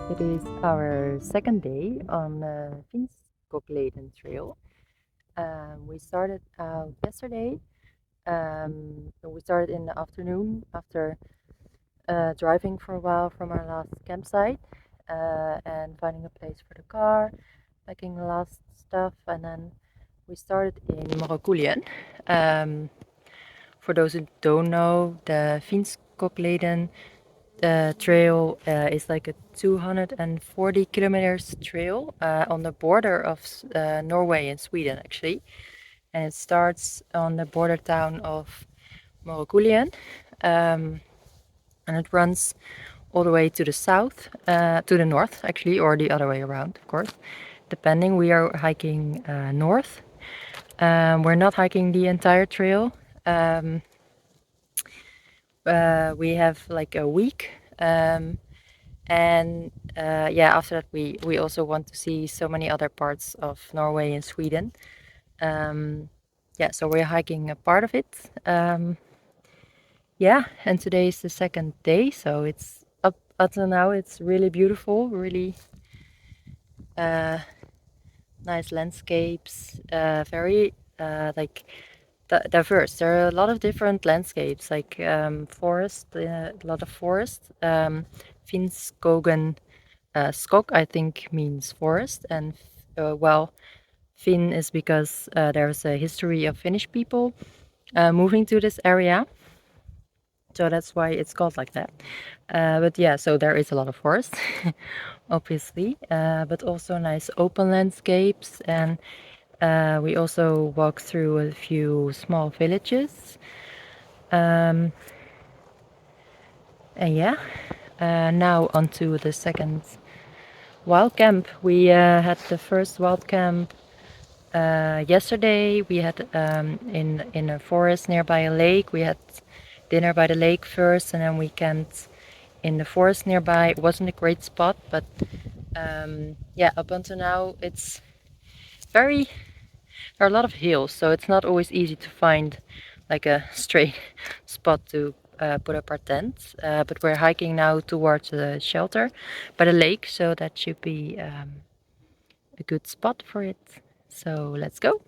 It is our second day on the Finnskogleden trail. We started out yesterday. We started in the afternoon after driving for a while from our last campsite and finding a place for the car, packing the last stuff, and then we started in Norway. For those who don't know, the Finnskogleden trail is like a 240 kilometers trail on the border of Norway and Sweden, actually. And it starts on the border town of Finnskogen, and it runs all the way to the south, to the north, actually, or the other way around, of course, depending. We are hiking north. We're not hiking the entire trail. We have like a week, and yeah, after that we also want to see so many other parts of Norway and Sweden. Yeah, so we're hiking a part of it. Yeah, and today is the second day, so it's up until now it's really beautiful, really nice landscapes, very like diverse. There are a lot of different landscapes, like forest, a lot of forest. Finnskogen, skog, I think, means forest, and well, Finn is because there's a history of Finnish people moving to this area, so that's why it's called like that. But yeah, so there is a lot of forest, obviously, but also nice open landscapes, and we also walk through a few small villages. And yeah, now onto the second wild camp. We had the first wild camp yesterday. We had in a forest nearby a lake. We had dinner by the lake first, and then we camped in the forest nearby. It wasn't a great spot, but yeah, up until now it's very. There are a lot of hills, so it's not always easy to find like a straight spot to put up our tent. But we're hiking now towards the shelter by the lake, so that should be a good spot for it. So let's go.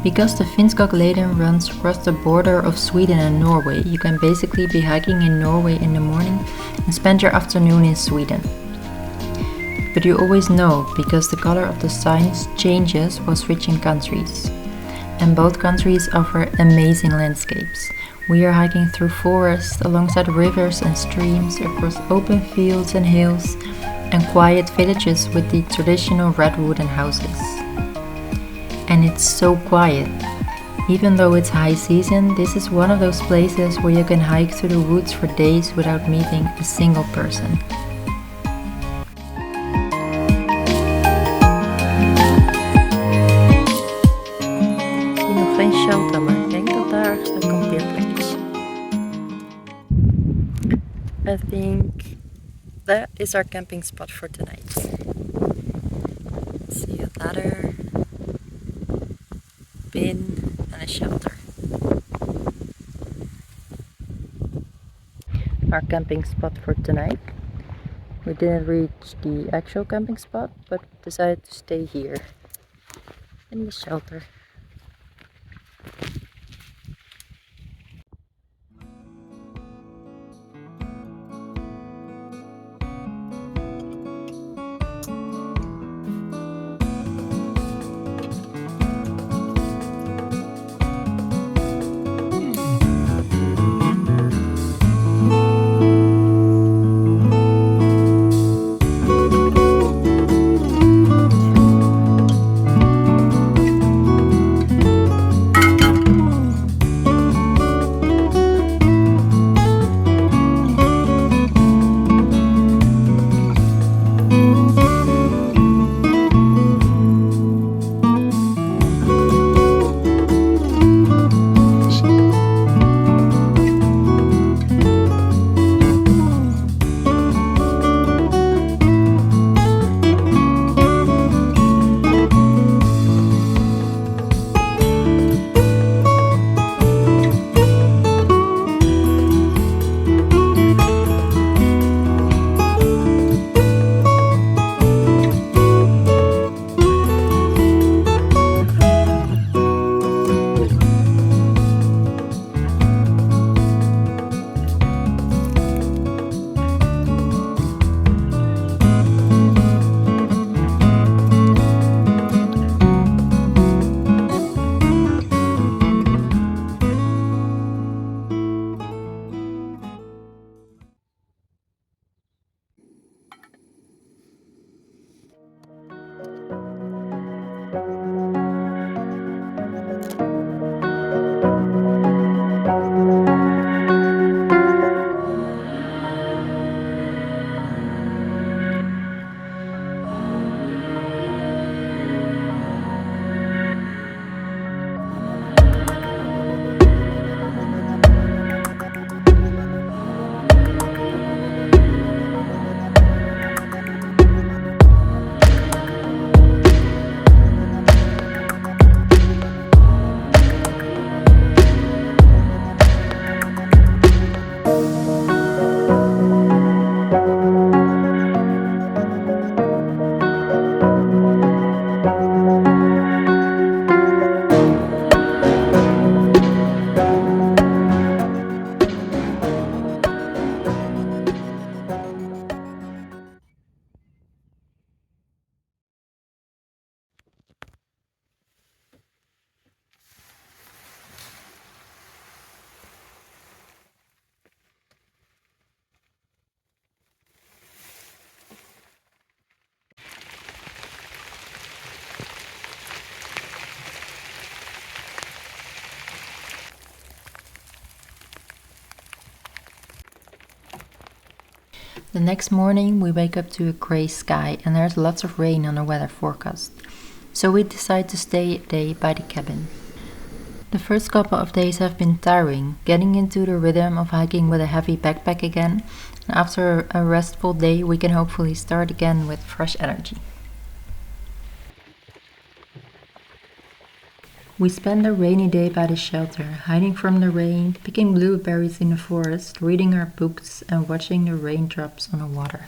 Because the Finnskogleden runs across the border of Sweden and Norway, you can basically be hiking in Norway in the morning and spend your afternoon in Sweden. But you always know, because the color of the signs changes while switching countries. And both countries offer amazing landscapes. We are hiking through forests, alongside rivers and streams, across open fields and hills, and quiet villages with the traditional red wooden houses. And it's so quiet. Even though it's high season, this is one of those places where you can hike through the woods for days without meeting a single person. Ik zie nog geen shelter, maar ik denk dat daar ergens een kampeerplek is. I think that is our camping spot for tonight. Let's see, a ladder, bin, and a shelter. Our camping spot for tonight. We didn't reach the actual camping spot, but decided to stay here in the shelter. The next morning we wake up to a grey sky and there's lots of rain on the weather forecast. So we decide to stay a day by the cabin. The first couple of days have been tiring, getting into the rhythm of hiking with a heavy backpack again, and after a restful day we can hopefully start again with fresh energy. We spend a rainy day by the shelter, hiding from the rain, picking blueberries in the forest, reading our books and watching the raindrops on the water.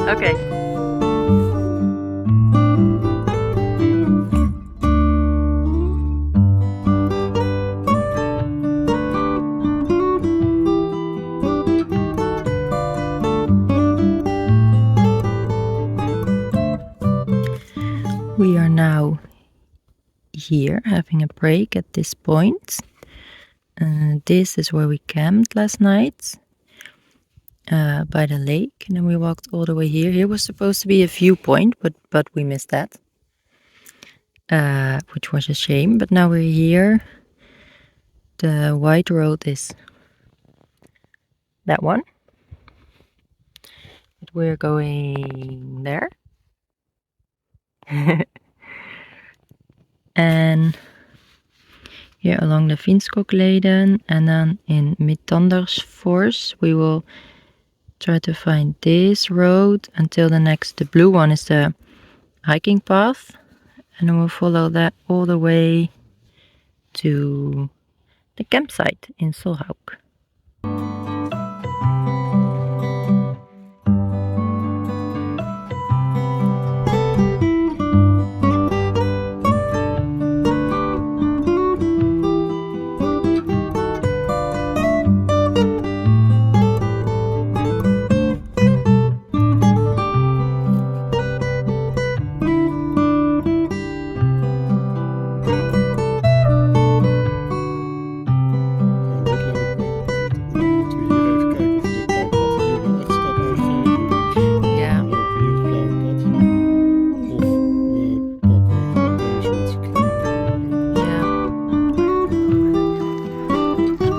Okay. We are now here having a break at this point. This is where we camped last night by the lake, and then we walked all the way here. Here was supposed to be a viewpoint, but we missed that, which was a shame. But now we're here. The white road is that one, but we're going there. And here along the Finnskogleden, and then in Midtandersfors we will try to find this road until the blue one is the hiking path, and then we'll follow that all the way to the campsite in Solhaug.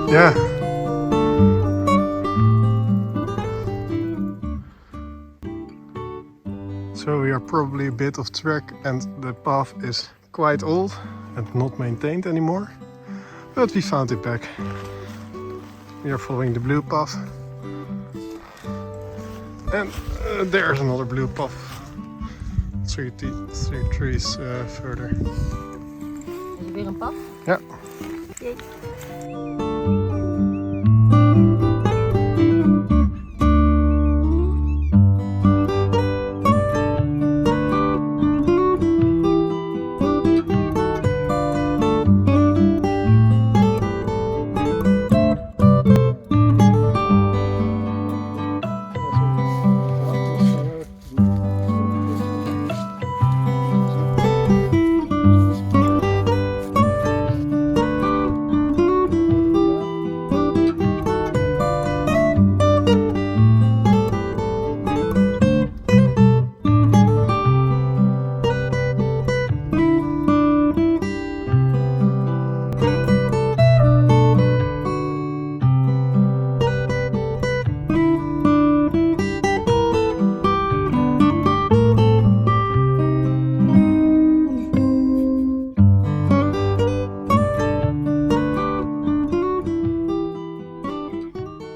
Yeah. So we are probably a bit off track and the path is quite old and not maintained anymore. But we found it back. We are following the blue path. And there's another blue path. Three trees further. Is er weer een pad? Ja. Yay.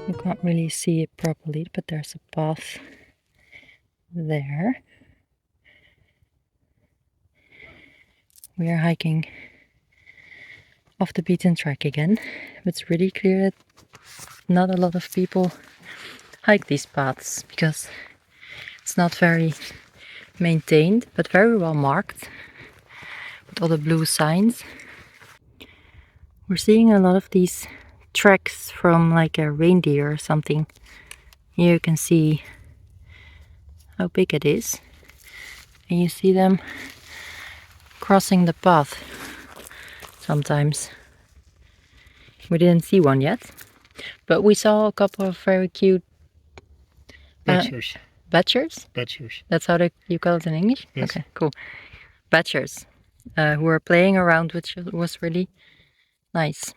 You can't really see it properly, but there's a path there. We are hiking off the beaten track again. It's really clear that not a lot of people hike these paths because it's not very maintained, but very well marked with all the blue signs. We're seeing a lot of these tracks from like a reindeer or something. Here you can see how big it is, and you see them crossing the path sometimes. We didn't see one yet, but we saw a couple of very cute Badgers. Badgers? Badgers. That's how you call it in English? Yes. Okay, cool. Badgers who were playing around, which was really nice.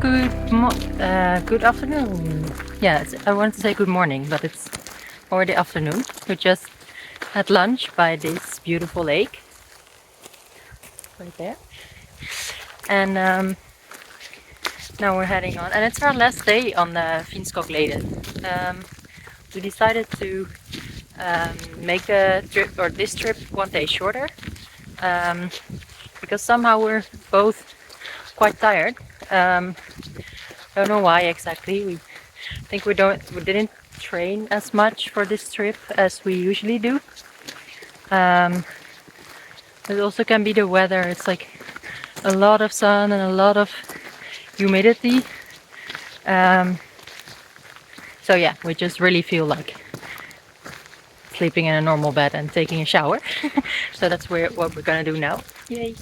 Good afternoon. Yeah, I wanted to say good morning, but it's already afternoon. We just had lunch by this beautiful lake right there, and now we're heading on. And it's our last day on the Finnskogleden. We decided to make the trip, or this trip, one day shorter, because somehow we're both quite tired. Don't know why exactly. We think we didn't train as much for this trip as we usually do. It also can be the weather. It's like a lot of sun and a lot of humidity. So yeah, we just really feel like sleeping in a normal bed and taking a shower. So that's what we're gonna do now. Yay!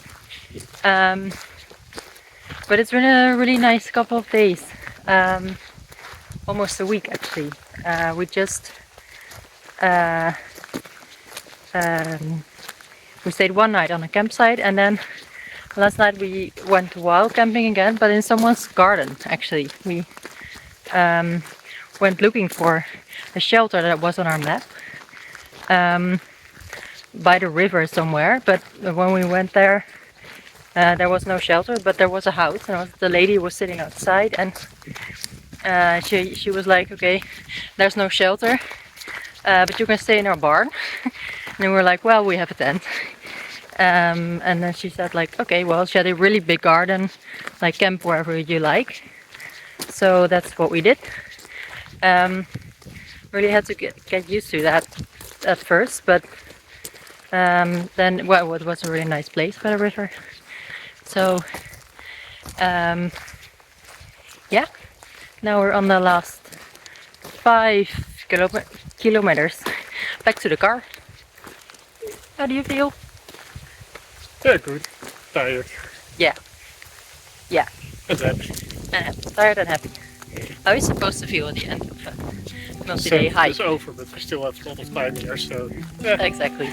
But it's been a really nice couple of days. Almost a week actually. We just we stayed one night on a campsite, and then last night we went wild camping again, but in someone's garden actually. We went looking for a shelter that was on our map by the river somewhere, but when we went there, there was no shelter, but there was a house, and the lady was sitting outside, and she was like, okay, there's no shelter, but you can stay in our barn. And we were like, well, we have a tent. And then she said like, okay, well, she had a really big garden, like camp wherever you like. So that's what we did. Really had to get used to that at first, but then, well, it was a really nice place by the river. So yeah, now we're on the last 5 kilometers back to the car. How do you feel? Yeah, good. Tired. Yeah. Yeah. And happy. Tired and happy. How are you supposed to feel at the end of a multi-day hike? It's over, but we still have a lot of time here, so yeah. Exactly.